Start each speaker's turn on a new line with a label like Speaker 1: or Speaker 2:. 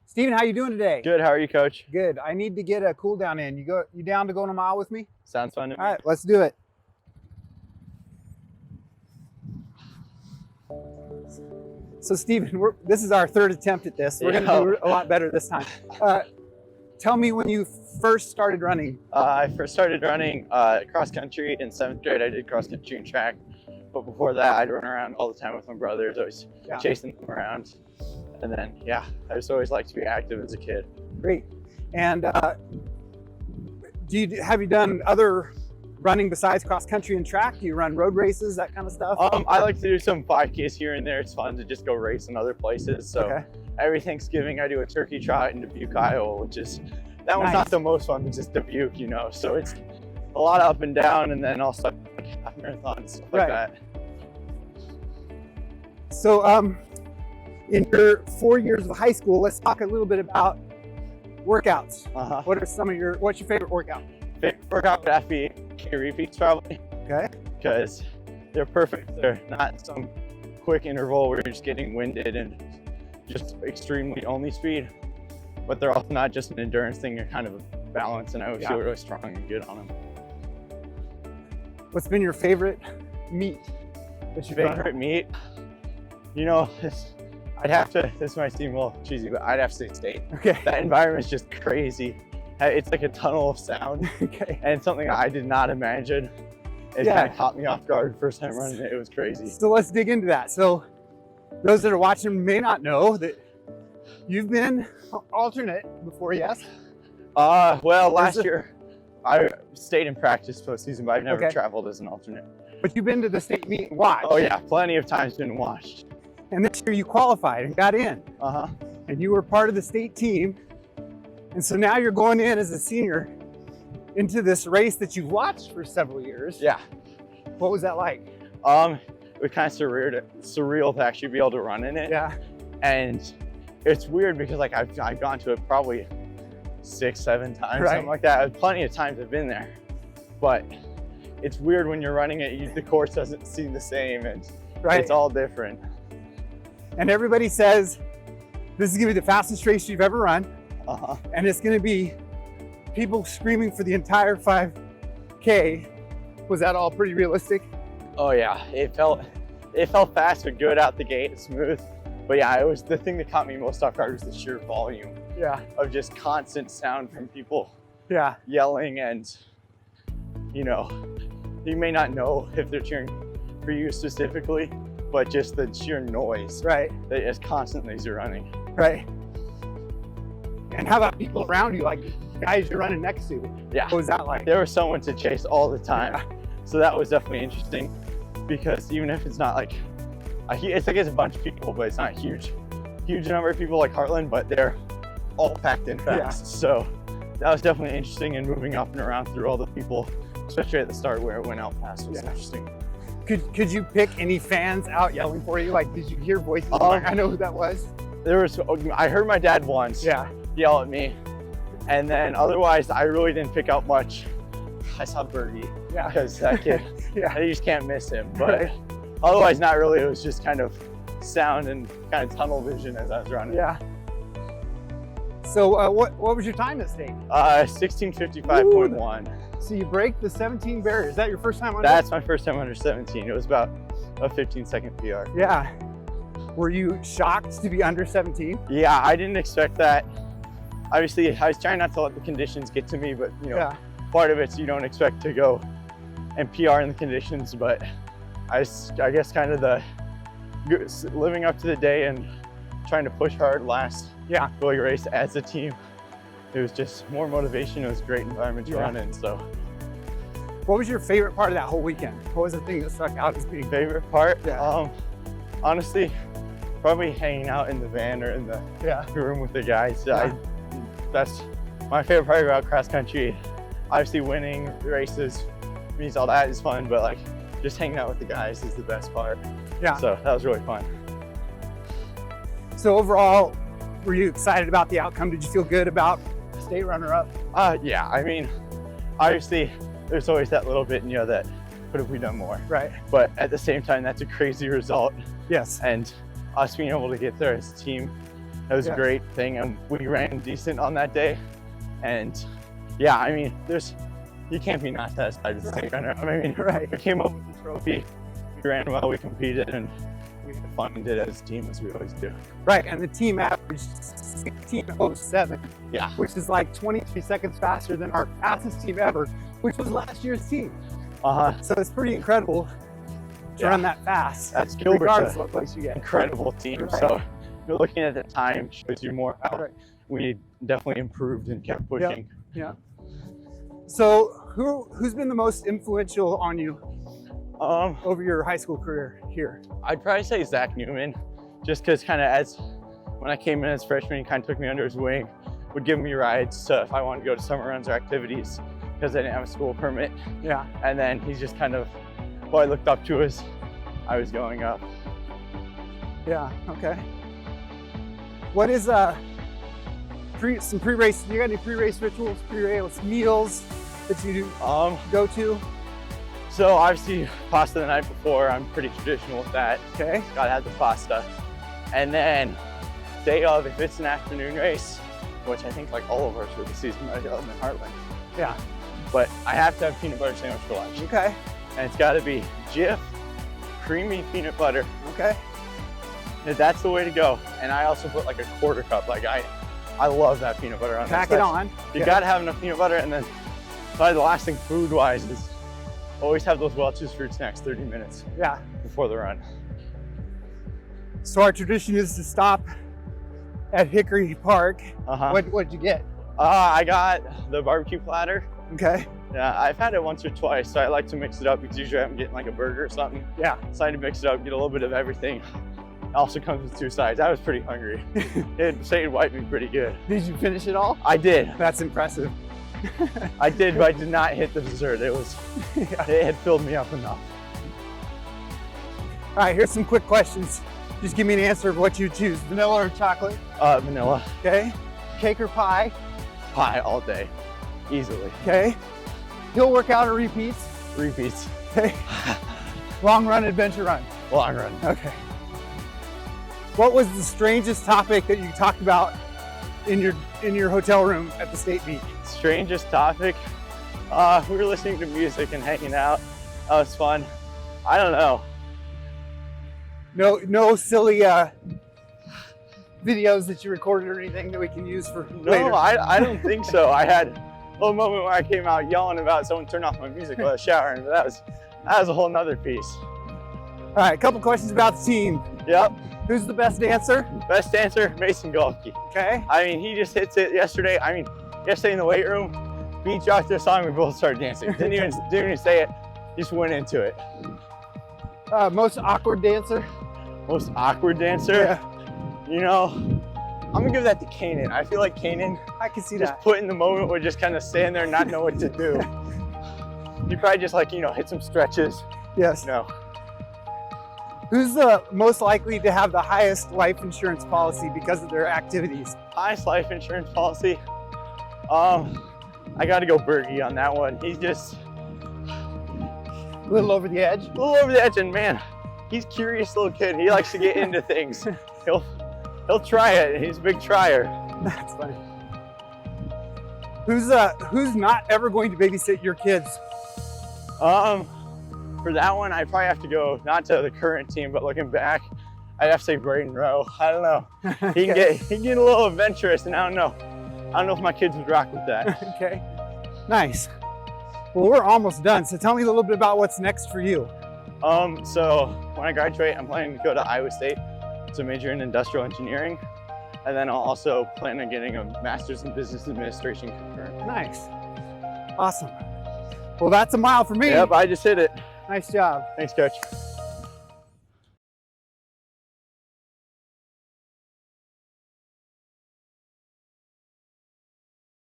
Speaker 1: Steven, how you doing today?
Speaker 2: Good. How are you, Coach?
Speaker 1: Good. I need to get a cool down in. You down to go on a mile with me?
Speaker 2: Sounds fun to me.
Speaker 1: All right, let's do it. So Steven, this is our third attempt at this. We're going to do a lot better this time. Tell me when you first started running.
Speaker 2: I first started running cross country in 7th grade. I did cross country and track. But before that, I'd run around all the time with my brothers, always chasing them around. And then, I just always liked to be active as a kid.
Speaker 1: Great. And have you done other running besides cross country and track? Do you run road races, that kind of stuff?
Speaker 2: I like to do some 5Ks here and there. It's fun to just go race in other places. So every Thanksgiving, I do a turkey trot in Dubuque, Iowa, that one's not the most fun, it's just Dubuque, So it's a lot of up and down, and then also half marathons, stuff like that.
Speaker 1: So in your 4 years of high school, let's talk a little bit about workouts. What's your favorite workout?
Speaker 2: Favorite workout would have to be K repeats probably.
Speaker 1: Okay.
Speaker 2: Because they're perfect. They're not some quick interval where you're just getting winded and just extremely only speed. But they're also not just an endurance thing, you're kind of a balance, and I always feel really strong and good on them.
Speaker 1: What's been your favorite meet?
Speaker 2: Favorite meet? This might seem a little cheesy, but I'd have to say state.
Speaker 1: Okay.
Speaker 2: That environment's just crazy. It's like a tunnel of sound.
Speaker 1: Okay.
Speaker 2: And it's something I did not imagine. It kind of caught me off guard first time running it. It was crazy.
Speaker 1: So let's dig into that. So those that are watching may not know that you've been alternate before, yes?
Speaker 2: Well, last year I stayed in practice postseason, but I've never traveled as an alternate.
Speaker 1: But you've been to the state meet and watched.
Speaker 2: Oh yeah, plenty of times been watched.
Speaker 1: And this year you qualified and got in. And you were part of the state team. And so now you're going in as a senior into this race that you've watched for several years.
Speaker 2: Yeah.
Speaker 1: What was that like?
Speaker 2: It was kind of surreal to actually be able to run in it.
Speaker 1: Yeah.
Speaker 2: And it's weird because I've gone to it probably 6-7 times, something like that. Plenty of times I've been there. But it's weird when you're running it, the course doesn't seem the same, and it's all different.
Speaker 1: And everybody says, this is gonna be the fastest race you've ever run. And it's gonna be people screaming for the entire 5K. Was that all pretty realistic?
Speaker 2: Oh yeah, it felt fast but good out the gate, smooth. But yeah, it was the thing that caught me most off guard was the sheer volume. Of just constant sound from people. Yelling, and you may not know if they're cheering for you specifically, but just the sheer noise that is constantly as you're running.
Speaker 1: And how about people around you, like guys you're running next to? What was that like?
Speaker 2: There was someone to chase all the time. So that was definitely interesting, because even if it's not like, it's a bunch of people, but it's not a huge number of people like Heartland, but they're all packed in fast. So that was definitely interesting, and moving up and around through all the people, especially at the start where it went out fast, was interesting.
Speaker 1: Could you pick any fans out yelling for you? Like, did you hear voices? I know who that was.
Speaker 2: I heard my dad once yell at me, and then otherwise I really didn't pick out much. I saw Birdie, because that kid, you just can't miss him. But otherwise, not really. It was just kind of sound and kind of tunnel vision as I was running.
Speaker 1: So what was your time at state?
Speaker 2: 16:55.1.
Speaker 1: So you break the 17 barrier. Is that your first time under?
Speaker 2: That's my first time under 17. It was about a 15-second PR.
Speaker 1: Were you shocked to be under 17?
Speaker 2: Yeah, I didn't expect that. Obviously, I was trying not to let the conditions get to me, but part of it's you don't expect to go and PR in the conditions, but I guess kind of living up to the day and trying to push hard last really race as a team. It was just more motivation. It was a great environment to run in. So,
Speaker 1: what was your favorite part of that whole weekend? What was the thing that stuck out as being
Speaker 2: favorite part? Honestly, probably hanging out in the van or in the room with the guys. That's my favorite part about cross country. Obviously, winning races means all that is fun, but just hanging out with the guys is the best part. So that was really fun.
Speaker 1: So overall, were you excited about the outcome? Did you feel good about state runner-up?
Speaker 2: Yeah, I mean, obviously there's always that little bit in you that could have we done more? But at the same time, that's a crazy result.
Speaker 1: Yes.
Speaker 2: And us being able to get there as a team It was
Speaker 1: Yeah.
Speaker 2: a great thing, and we ran decent on that day. And yeah, I mean, you can't be not satisfied with the state runner. I mean,
Speaker 1: Right.
Speaker 2: we came up with the trophy, we ran well, we competed, and we had fun and did it as a team, as we always do.
Speaker 1: Right, and the team averaged 16:07,
Speaker 2: Yeah.
Speaker 1: which is like 23 seconds faster than our fastest team ever, which was last year's team. So it's pretty incredible to run that fast.
Speaker 2: That's Gilbert's
Speaker 1: regardless of what place you get.
Speaker 2: incredible team.
Speaker 1: Right.
Speaker 2: So you're looking at the time, shows you more how
Speaker 1: Right.
Speaker 2: we definitely improved and kept pushing.
Speaker 1: Yeah. So who's been the most influential on you over your high school career here?
Speaker 2: I'd probably say Zach Newman, just because kind of when I came in as freshman, he kind of took me under his wing, would give me rides to if I wanted to go to summer runs or activities because I didn't have a school permit.
Speaker 1: Yeah.
Speaker 2: And then he's just kind of who I looked up to as I was going up.
Speaker 1: Yeah. Okay. What is some pre-race? You got any pre-race rituals, pre-race meals that you do go to?
Speaker 2: So obviously pasta the night before, I'm pretty traditional with that.
Speaker 1: Okay.
Speaker 2: Gotta have the pasta. And then day of, if it's an afternoon race, which I think like all of ours for the season, I love in Heartland.
Speaker 1: Yeah.
Speaker 2: But I have to have peanut butter sandwich for lunch.
Speaker 1: Okay.
Speaker 2: And it's gotta be Jif, creamy peanut butter.
Speaker 1: Okay.
Speaker 2: And that's the way to go. And I also put like a quarter cup. Like I love that peanut butter on this.
Speaker 1: Pack it on.
Speaker 2: You gotta have enough peanut butter. And then probably the last thing food-wise is always have those Welch's fruit snacks 30 minutes
Speaker 1: Yeah.
Speaker 2: before the run.
Speaker 1: So our tradition is to stop at Hickory Park. What'd you get?
Speaker 2: I got the barbecue platter.
Speaker 1: Okay.
Speaker 2: Yeah, I've had it once or twice, so I like to mix it up because usually I'm getting like a burger or something.
Speaker 1: Yeah.
Speaker 2: So I had to mix it up, get a little bit of everything. It also comes with 2 sides. I was pretty hungry. It wiped me pretty good.
Speaker 1: Did you finish it all?
Speaker 2: I did.
Speaker 1: That's impressive.
Speaker 2: I did, but I did not hit the dessert. It had filled me up enough.
Speaker 1: All right, here's some quick questions. Just give me an answer of what you choose, vanilla or chocolate.
Speaker 2: Vanilla.
Speaker 1: Okay. Cake or pie?
Speaker 2: Pie all day, easily.
Speaker 1: Okay. Hill workout or repeats?
Speaker 2: Repeats.
Speaker 1: Okay. Long run, adventure run?
Speaker 2: Long run.
Speaker 1: Okay. What was the strangest topic that you talked about in your hotel room at the state meet?
Speaker 2: Strangest topic? We were listening to music and hanging out. That was fun. I don't know.
Speaker 1: No silly videos that you recorded or anything that we can use for later?
Speaker 2: No, I don't think so. I had a little moment where I came out yelling about someone turned off my music while I was showering, but that was a whole nother piece.
Speaker 1: All right, a couple questions about the team.
Speaker 2: Yep.
Speaker 1: Who's the best dancer?
Speaker 2: Best dancer, Mason Golfke.
Speaker 1: Okay.
Speaker 2: I mean, he just hits it yesterday. I mean, yesterday in the weight room, beat Josh to a song, we both started dancing. Didn't even say it, just went into it.
Speaker 1: Most awkward dancer?
Speaker 2: Most awkward dancer?
Speaker 1: Yeah.
Speaker 2: You know, I'm gonna give that to Kanan. I feel like Kanan,
Speaker 1: I can see
Speaker 2: just
Speaker 1: that.
Speaker 2: put in the moment would just kind of stand there and not know what to do. You probably just like, hit some stretches.
Speaker 1: Yes.
Speaker 2: No.
Speaker 1: Who's most likely to have the highest life insurance policy because of their activities?
Speaker 2: Highest life insurance policy? I gotta go Bergie on that one. He's just
Speaker 1: A little over the edge?
Speaker 2: a little over the edge, and man, he's a curious little kid. He likes to get into things. He'll try it. He's a big trier.
Speaker 1: That's funny. Who's not ever going to babysit your kids?
Speaker 2: For that one, I probably have to go not to the current team, but looking back, I'd have to say Braden Rowe. I don't know. He can get a little adventurous, and I don't know if my kids would rock with that.
Speaker 1: Okay. Nice. Well, we're almost done. So tell me a little bit about what's next for you.
Speaker 2: So when I graduate, I'm planning to go to Iowa State to major in industrial engineering. And then I'll also plan on getting a master's in business administration concurrent.
Speaker 1: Nice. Awesome. Well, that's a mile for me.
Speaker 2: Yep, I just hit it.
Speaker 1: Nice job.
Speaker 2: Thanks, Coach.